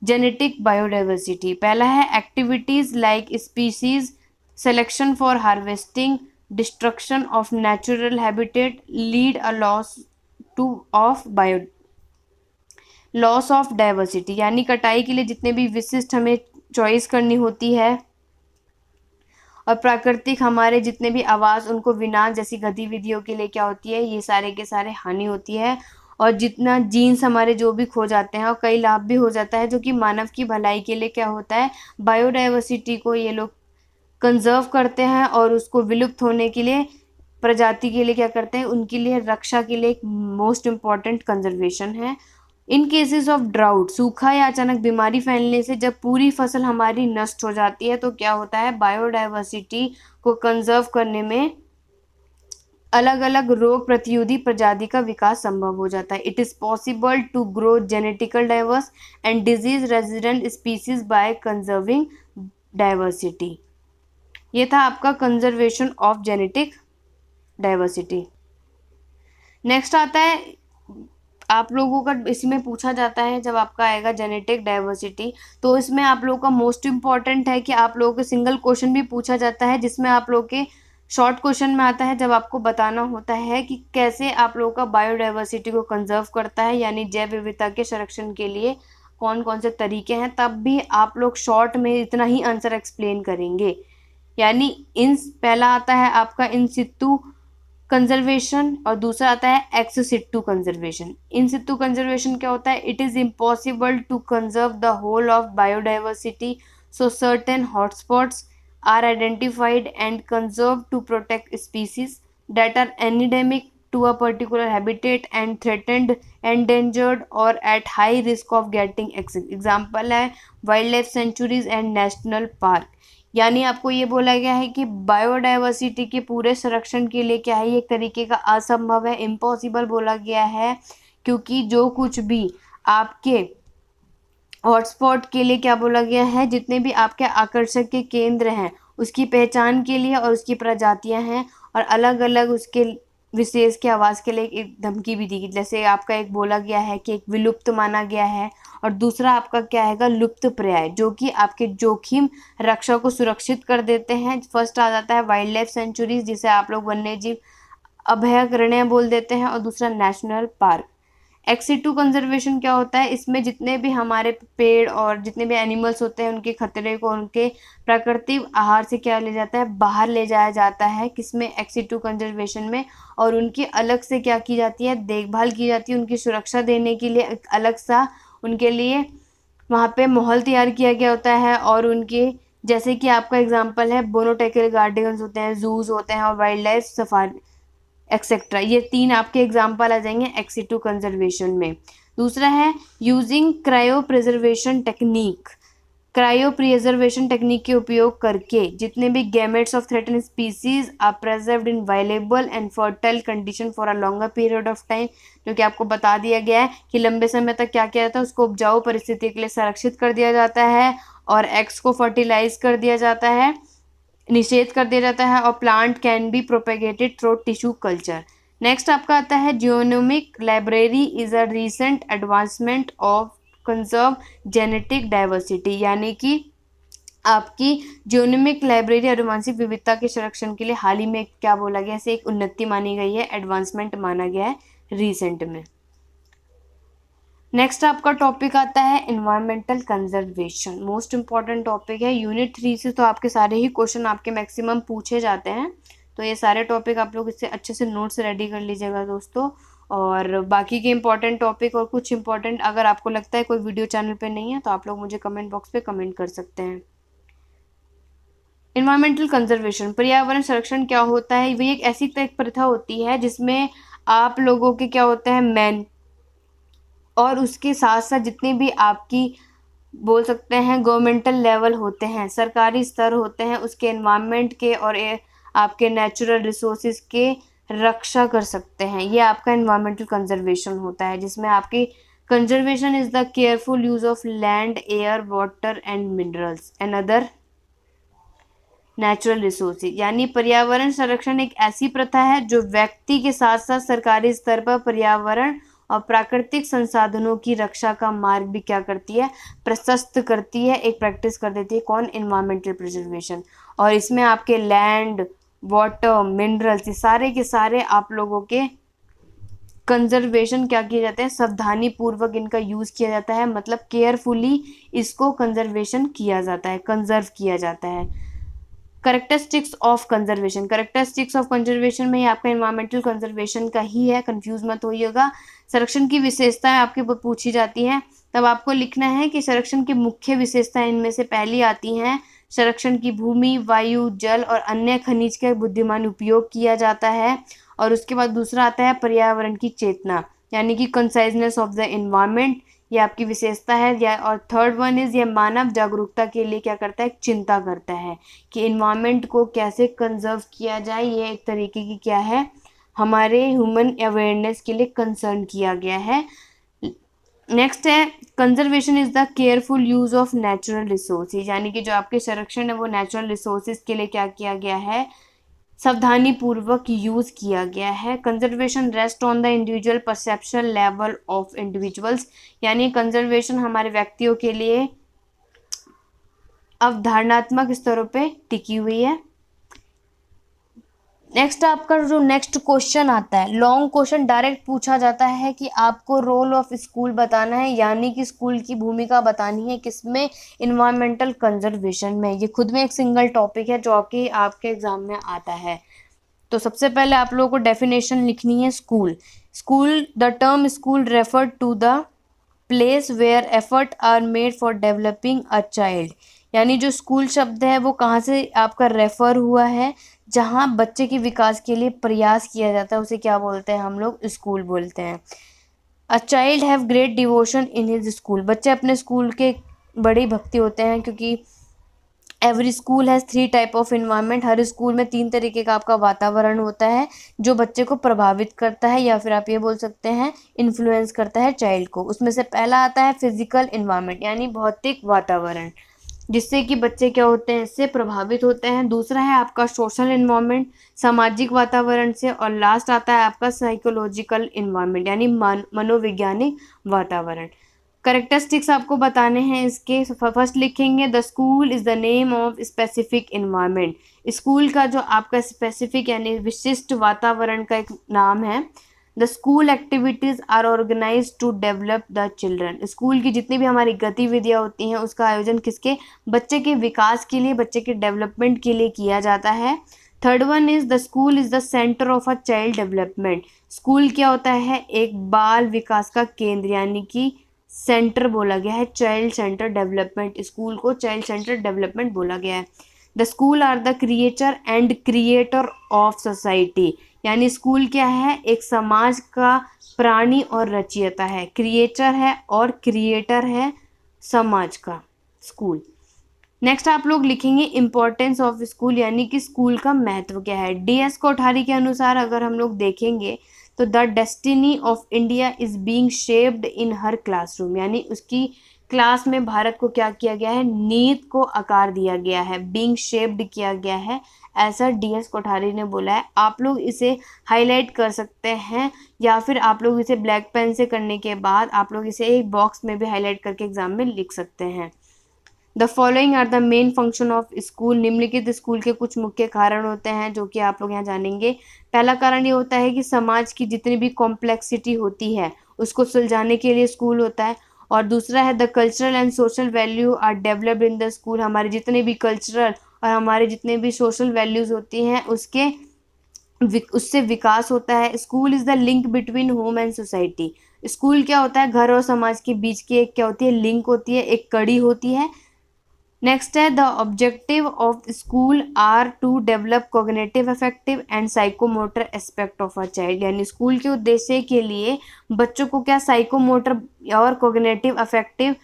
जेनेटिक बायोडाइवर्सिटी, पहला है activities like species selection for harvesting, destruction of natural habitat lead a loss of diversity, यानी कटाई के लिए जितने भी विशिष्ट हमें चॉइस करनी होती है और प्राकृतिक हमारे जितने भी आवास उनको विनाश जैसी गतिविधियों के लिए क्या होती है, ये सारे के सारे हानि होती है। और जितना जीन्स हमारे जो भी खो जाते हैं और कई लाभ भी हो जाता है जो कि मानव की भलाई के लिए क्या होता है, बायोडाइवर्सिटी को ये लोग कंजर्व करते हैं और उसको विलुप्त होने के लिए प्रजाति के लिए क्या करते हैं, उनके लिए रक्षा के लिए एक मोस्ट इम्पॉर्टेंट कंजर्वेशन है। इन केसेस ऑफ ड्राउट, सूखा या अचानक बीमारी फैलने से जब पूरी फसल हमारी नष्ट हो जाती है तो क्या होता है, बायोडाइवर्सिटी को कंजर्व करने में अलग अलग रोग प्रतिरोधी प्रजाति का विकास संभव हो जाता है। It is possible to grow genetical diverse and disease resistant species by conserving diversity. ये था आपका conservation of genetic diversity. Next आता है आप लोगों का, इसमें पूछा जाता है जब आपका आएगा जेनेटिक डाइवर्सिटी, तो इसमें आप लोगों का मोस्ट इम्पॉर्टेंट है कि आप लोगों के सिंगल क्वेश्चन भी पूछा जाता है, जिसमें आप लोग के शॉर्ट क्वेश्चन में आता है जब आपको बताना होता है कि कैसे आप लोगों का बायोडाइवर्सिटी को कंजर्व करता है, यानी जैव विविधता के संरक्षण के लिए कौन कौन से तरीके हैं, तब भी आप लोग शॉर्ट में इतना ही आंसर एक्सप्लेन करेंगे। यानी पहला आता है आपका इन सितु कंजर्वेशन, और दूसरा आता है ex situ conservation. In situ conservation क्या होता है? It is impossible to conserve the whole of biodiversity, so certain hotspots are identified and conserve to protect species that are endemic to a particular habitat and threatened, endangered or at high risk of getting extinct. Example है wild life sanctuaries and national park. यानी आपको ये बोला गया है कि biodiversity के पूरे संरक्षण के लिए क्या है, ये एक तरीके का असंभव है, इम्पॉसिबल बोला गया है, क्योंकि जो कुछ भी आपके हॉटस्पॉट के लिए क्या बोला गया है, जितने भी आपके आकर्षक के केंद्र हैं उसकी पहचान के लिए और उसकी प्रजातियां हैं, और अलग अलग उसके विशेष के आवास के लिए एक धमकी भी दी गई। जैसे आपका एक बोला गया है कि एक विलुप्त माना गया है, और दूसरा आपका क्या है, लुप्त प्राय, जो कि आपके जोखिम रक्षा को सुरक्षित कर देते हैं। फर्स्ट आ जाता है वाइल्ड लाइफ सेंचुरीज, जिसे आप लोग वन्य जीव अभयारण्य बोल देते हैं, और दूसरा नेशनल पार्क। एक्सिटू कंजर्वेशन क्या होता है? इसमें जितने भी हमारे पेड़ और जितने भी एनिमल्स होते हैं उनके खतरे को उनके प्राकृतिक आहार से क्या ले जाता है, बाहर ले जाया जाता है। किसमें? एक्सिटू कंजर्वेशन में। और उनकी अलग से क्या की जाती है, देखभाल की जाती है, उनकी सुरक्षा देने के लिए एक अलग सा उनके लिए वहाँ पे माहौल तैयार किया गया होता है। और उनके जैसे कि आपका एग्जाम्पल है बोटैनिकल गार्डन्स होते हैं, जूज होते हैं, और वाइल्ड लाइफ सफारी एक्सेट्रा। ये तीन आपके एग्जाम्पल आ जाएंगे एक्सिटू कंजर्वेशन में। दूसरा है using cryo preservation technique. Cryo preservation technique के उपयोग करके जितने भी gametes of threaten species are preserved in available and fertile condition for a longer period of time, जो कि आपको बता दिया गया है कि लंबे समय तक क्या किया जाता है, उसको उपजाऊ परिस्थिति के लिए संरक्षित कर दिया जाता है, और एग्स को फर्टिलाइज कर दिया जाता है, निषेध कर दिया जाता है, और plant can be propagated through tissue culture. Next आपका आता है genomic library is a recent advancement of conserve genetic diversity. यानी कि आपकी जियोनोमिक लाइब्रेरी आनुवंशिक विविधता के संरक्षण के लिए हाल ही में क्या बोला गया, इसे एक उन्नति मानी गई है, एडवांसमेंट माना गया है रिसेंट में। नेक्स्ट आपका टॉपिक आता है environmental conservation. Most important topic है यूनिट 3 से, तो आपके सारे ही क्वेश्चन आपके मैक्सिमम पूछे जाते हैं, तो ये सारे टॉपिक आप लोग इससे अच्छे से नोट्स रेडी कर लीजिएगा दोस्तों। और बाकी के इंपॉर्टेंट टॉपिक और कुछ इंपॉर्टेंट अगर आपको लगता है कोई वीडियो चैनल पे नहीं है तो आप लोग मुझे कमेंट बॉक्स पे कमेंट कर सकते हैं। एनवायरमेंटल कंजर्वेशन, पर्यावरण संरक्षण क्या होता है? वही एक ऐसी प्रथा होती है जिसमें आप लोगों के क्या होता है, मैन और उसके साथ साथ जितने भी आपकी बोल सकते हैं गवर्नमेंटल लेवल होते हैं, सरकारी स्तर होते हैं, उसके एनवायरनमेंट के और आपके नेचुरल रिसोर्सेज के रक्षा कर सकते हैं। ये आपका एनवायरमेंटल कंजर्वेशन होता है, जिसमें आपकी conservation is the careful use of land, air, water and minerals and other natural resources. यानी पर्यावरण संरक्षण एक ऐसी प्रथा है जो व्यक्ति के साथ साथ सरकारी स्तर पर पर्यावरण और प्राकृतिक संसाधनों की रक्षा का मार्ग भी क्या करती है, प्रशस्त करती है, एक प्रैक्टिस कर देती है। कौन? Environmental preservation. और इसमें आपके लैंड, वाटर, मिनरल्स, ये सारे के सारे आप लोगों के कंजर्वेशन क्या किए जाते हैं, सावधानी पूर्वक इनका यूज किया जाता है, मतलब केयरफुली इसको कंजर्वेशन किया जाता है, कंजर्व किया जाता है। Characteristics of conservation, characteristics of conservation में ही आपका एनवायरमेंटल कंजर्वेशन का ही है, कंफ्यूज मत होइएगा। संरक्षण की विशेषताएं आपके पूछी जाती हैं, तब आपको लिखना है कि संरक्षण की मुख्य विशेषताएं इनमें से पहली आती हैं, संरक्षण की भूमि, वायु, जल और अन्य खनिज का बुद्धिमान उपयोग किया जाता है। और उसके बाद दूसरा आता है पर्यावरण की चेतना, यानी कि कंसाइजनेस ऑफ द एनवायरनमेंट, ये आपकी विशेषता है। या और थर्ड वन इज ये मानव जागरूकता के लिए क्या करता है, चिंता करता है कि एनवायरनमेंट को कैसे कंजर्व किया जाए। ये एक तरीके की क्या है, हमारे ह्यूमन अवेयरनेस के लिए कंसर्न किया गया है। नेक्स्ट है conservation is the careful use of natural resources, यानी कि जो आपके संरक्षण है वो नेचुरल रिसोर्सेज के लिए क्या किया गया है, सावधानी पूर्वक यूज किया गया है। Conservation rest on the individual perception level of individuals, यानी कंजर्वेशन हमारे व्यक्तियों के लिए अवधारणात्मक स्तरों पे टिकी हुई है। नेक्स्ट आपका जो नेक्स्ट क्वेश्चन आता है, लॉन्ग क्वेश्चन डायरेक्ट पूछा जाता है कि आपको रोल ऑफ स्कूल बताना है, यानी कि स्कूल की भूमिका बतानी है किसमें, इन्वायरमेंटल कंजर्वेशन में। ये खुद में एक सिंगल टॉपिक है जो कि आपके एग्जाम में आता है। तो सबसे पहले आप लोगों को डेफिनेशन लिखनी है school. School, the term school refer to the place where effort are made for developing a child. यानी जो स्कूल शब्द है वो कहाँ से आपका रेफर हुआ है, जहाँ बच्चे के विकास के लिए प्रयास किया जाता है उसे क्या बोलते हैं हम लोग, स्कूल बोलते हैं। A child have great devotion in his school. बच्चे अपने स्कूल के बड़ी भक्ति होते हैं, क्योंकि every school has 3 type of environment. Her school में 3 तरीके का आपका वातावरण होता है जो बच्चे को प्रभावित करता है, या फिर आप ये बोल सकते हैं इन्फ्लुएंस करता है चाइल्ड को। उसमें से पहला आता है फिजिकल इन्वायरमेंट, यानी भौतिक वातावरण, जिससे कि बच्चे क्या होते हैं, इससे प्रभावित होते हैं। दूसरा है आपका सोशल इन्वायरमेंट, सामाजिक वातावरण से। और लास्ट आता है आपका साइकोलॉजिकल इन्वायरमेंट, यानी मनोवैज्ञानिक वातावरण। करेक्टरिस्टिक्स आपको बताने हैं इसके। फर्स्ट लिखेंगे the school is the name of specific environment. School का जो आपका स्पेसिफिक यानी विशिष्ट वातावरण का एक नाम है। The school activities are organise to develop the children. School की जितनी भी हमारी गतिविधियाँ होती हैं उसका आयोजन किसके, बच्चे के विकास के लिए, बच्चे के डेवलपमेंट के लिए किया जाता है। Third one is the school is the centre of a child development. School क्या होता है, एक बाल विकास का केंद्र, यानी कि सेंटर बोला गया है, चाइल्ड सेंटर डेवलपमेंट। स्कूल को चाइल्ड सेंटर डेवलपमेंट बोला गया है। The school are the creator and creator of society. यानी स्कूल क्या है, एक समाज का प्राणी और रचयिता है। क्रिएटर है और क्रिएटर है समाज का स्कूल। नेक्स्ट आप लोग लिखेंगे इम्पोर्टेंस ऑफ स्कूल, यानी कि स्कूल का महत्व क्या है। DS कोठारी के अनुसार अगर हम लोग देखेंगे तो the destiny of India is being shaped in her classroom. यानी उसकी क्लास में भारत को क्या किया गया है, नींव को आकार दिया गया है, बीइंग शेप्ड किया गया है, ऐसा DS कोठारी ने बोला है। आप लोग इसे हाईलाइट कर सकते हैं, या फिर आप लोग इसे ब्लैक पेन से करने के बाद आप लोग इसे एक बॉक्स में भी हाईलाइट करके एग्जाम में लिख सकते हैं। The following are the main function of school. निम्नलिखित स्कूल के कुछ मुख्य कारण होते हैं जो कि आप लोग यहाँ जानेंगे। पहला कारण ये होता है कि समाज की जितनी भी कॉम्प्लेक्सिटी होती है उसको सुलझाने के लिए स्कूल होता है। और दूसरा है the cultural and social value are developed in the school. हमारे जितने भी कल्चरल और हमारे जितने भी सोशल वैल्यूज़ होती हैं उससे विकास होता है। School is the link between home and society. School क्या होता है, घर और समाज के बीच की एक क्या होती है, लिंक होती है, एक कड़ी होती है। नेक्स्ट है the objective of school are to develop cognitive affective and psychomotor aspect of a child. यानी स्कूल के उद्देश्य के लिए बच्चों को क्या साइकोमोटर और कॉग्निटिव अफेक्टिव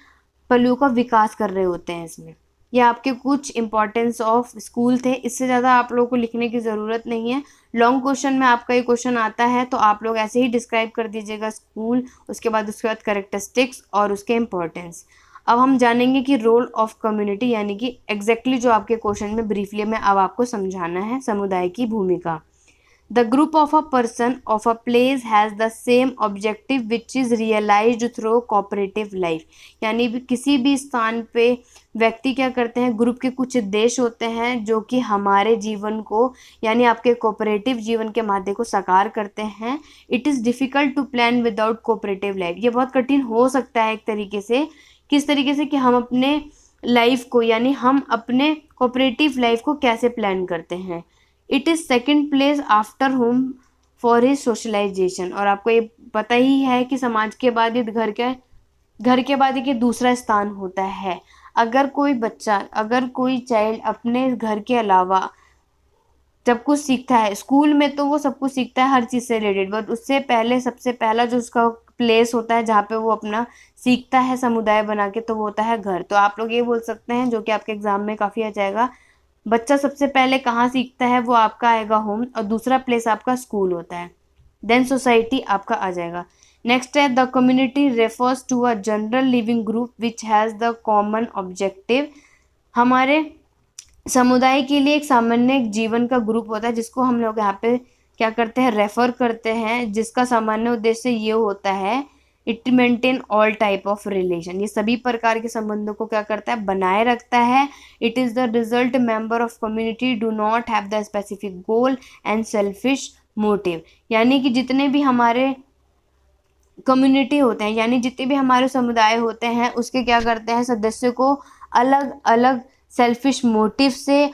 पहलुओं का विकास कर रहे होते हैं इसमें। ये आपके कुछ इंपॉर्टेंस ऑफ स्कूल थे, इससे ज़्यादा आप लोगों को लिखने की ज़रूरत नहीं है। लॉन्ग क्वेश्चन में आपका ये क्वेश्चन आता है तो आप लोग ऐसे ही डिस्क्राइब कर दीजिएगा स्कूल, उसके बाद करेक्टरिस्टिक्स और उसके इम्पोर्टेंस। अब हम जानेंगे कि रोल ऑफ कम्युनिटी, यानी कि एग्जैक्टली जो आपके क्वेश्चन में ब्रीफली में अब आपको समझाना है, समुदाय की भूमिका। The group of a person of a place has the same objective which is realised through cooperative life. यानी किसी भी स्थान पे व्यक्ति क्या करते हैं, ग्रुप के कुछ उद्देश्य होते हैं जो कि हमारे जीवन को यानी आपके कोऑपरेटिव जीवन के माध्यम को साकार करते हैं। It is difficult to plan without cooperative life. ये बहुत कठिन हो सकता है एक तरीके से, किस तरीके से कि हम अपने लाइफ को यानी हम अपने कोऑपरेटिव लाइफ को कैसे प्लान करते हैं। It is second place after home for his socialisation. और आपको ये पता ही है कि समाज के बाद ये घर के बाद ये दूसरा स्थान होता है। अगर कोई बच्चा, अगर कोई चाइल्ड अपने घर के अलावा जब कुछ सीखता है स्कूल में तो वो सब कुछ सीखता है हर चीज़ से रिलेटेड, बट उससे पहले सबसे पहला जो उसका प्लेस होता है जहाँ पे वो अपना सीखता है समुदाय बना के, तो वो होता है घर। तो आप लोग ये बोल सकते हैं, जो कि आपके एग्जाम में काफ़ी आ जाएगा, बच्चा सबसे पहले कहाँ सीखता है, वो आपका आएगा होम, और दूसरा प्लेस आपका स्कूल होता है, देन सोसाइटी आपका आ जाएगा। नेक्स्ट है the community refers to a general living group which has the common objective. हमारे समुदाय के लिए एक सामान्य जीवन का ग्रुप होता है जिसको हम लोग यहाँ पे क्या करते हैं, रेफर करते हैं, जिसका सामान्य उद्देश्य ये होता है it maintain all type of relation. ये सभी प्रकार के संबंधों को क्या करता है, बनाए रखता है। It is the result member of community do not have the specific goal and selfish motive. यानी कि जितने भी हमारे कम्युनिटी होते हैं यानी जितने भी हमारे समुदाय होते हैं उसके क्या करते हैं, सदस्यों को अलग अलग सेल्फिश मोटिव से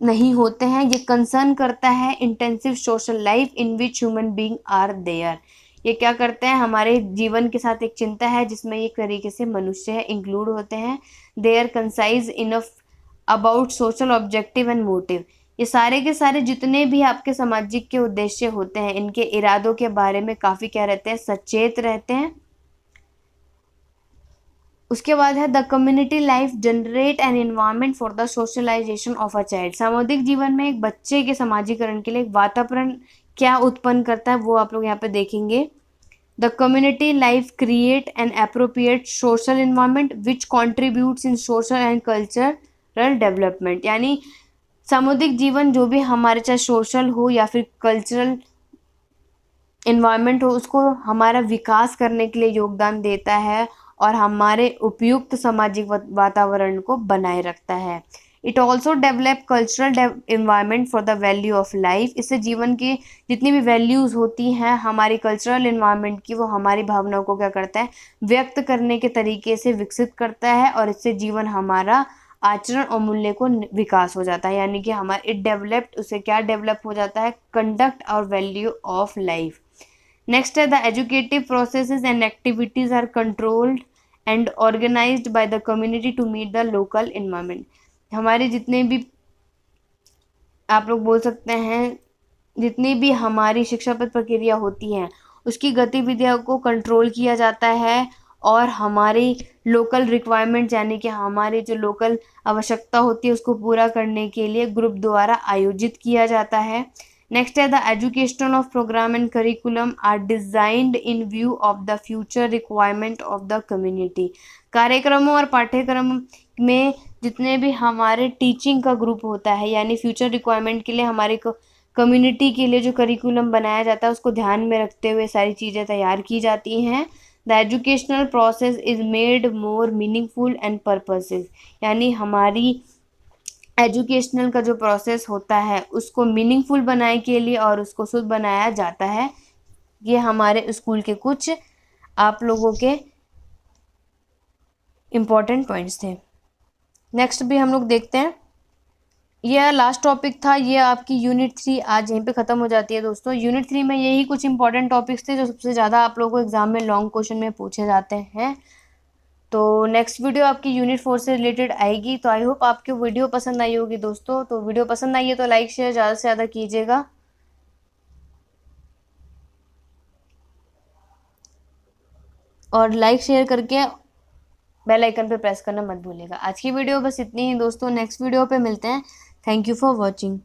नहीं होते हैं। ये कंसर्न करता है intensive social life in which human being are there. ये क्या करते हैं, हमारे जीवन के साथ एक चिंता है जिसमें एक तरीके से मनुष्य है इंक्लूड होते हैं। They are concise enough about social objective and motive. ये सारे के सारे जितने भी आपके सामाजिक के उद्देश्य होते हैं, इनके इरादों के बारे में काफ़ी क्या रहते हैं, सचेत रहते हैं। उसके बाद है the community life generate an environment for the socialisation of a child. सामुदायिक जीवन में एक बच्चे के समाजीकरण के लिए एक वातावरण क्या उत्पन्न करता है वो आप लोग यहाँ पे देखेंगे। The community life create an appropriate social environment which contributes in social and cultural development. यानी सामुदायिक जीवन जो भी हमारे चाहे सोशल हो या फिर कल्चरल इन्वायरमेंट हो, उसको हमारा विकास करने के लिए योगदान देता है और हमारे उपयुक्त सामाजिक वातावरण को बनाए रखता है। It also develop cultural environment for the value of life. इससे जीवन की जितनी भी वैल्यूज़ होती हैं हमारी कल्चरल इन्वायरमेंट की, वो हमारी भावनाओं को क्या करता है, व्यक्त करने के तरीके से विकसित करता है और इससे जीवन हमारा आचरण और मूल्य को विकास हो जाता है। यानी कि हमारा इट डेवलप्ड, उससे क्या डेवलप हो जाता है, कंडक्ट और वैल्यू ऑफ लाइफ। नेक्स्ट है the educative processes and activities are controlled and organised by the community to meet the local environment. हमारे जितने भी आप लोग बोल सकते हैं, जितनी भी हमारी शिक्षापद प्रक्रिया होती है उसकी गतिविधियों को कंट्रोल किया जाता है और हमारी लोकल रिक्वायरमेंट यानी कि हमारी जो लोकल आवश्यकता होती है उसको पूरा करने के लिए ग्रुप द्वारा आयोजित किया जाता है। नेक्स्ट है the educational of programme and curriculum are designed in view of the future requirement of the community. कार्यक्रमों और पाठ्यक्रम में जितने भी हमारे टीचिंग का ग्रुप होता है यानी फ्यूचर रिक्वायरमेंट के लिए हमारे कम्युनिटी के लिए जो करिकुलम बनाया जाता है उसको ध्यान में रखते हुए सारी चीज़ें तैयार की जाती हैं। The educational process is made more meaningful and purposes. यानी हमारी एजुकेशनल का जो प्रोसेस होता है उसको मीनिंगफुल बनाने के लिए और उसको शुद्ध बनाया जाता है। ये हमारे स्कूल के कुछ आप लोगों के इम्पोर्टेंट पॉइंट्स थे। नेक्स्ट भी हम लोग देखते हैं। यह लास्ट टॉपिक था, ये आपकी यूनिट 3 आज यहीं पे ख़त्म हो जाती है दोस्तों। यूनिट 3 में यही कुछ इंपॉर्टेंट टॉपिक्स थे जो सबसे ज़्यादा आप लोगों को एग्जाम में लॉन्ग क्वेश्चन में पूछे जाते हैं। तो नेक्स्ट वीडियो आपकी यूनिट 4 से रिलेटेड आएगी। तो आई होप आपको वीडियो पसंद आई होगी दोस्तों। तो वीडियो पसंद आई है तो लाइक शेयर ज़्यादा से ज़्यादा कीजिएगा और लाइक शेयर करके बेल आइकन पे प्रेस करना मत भूलिएगा। आज की वीडियो बस इतनी ही दोस्तों, नेक्स्ट वीडियो पे मिलते हैं। Thank you for watching.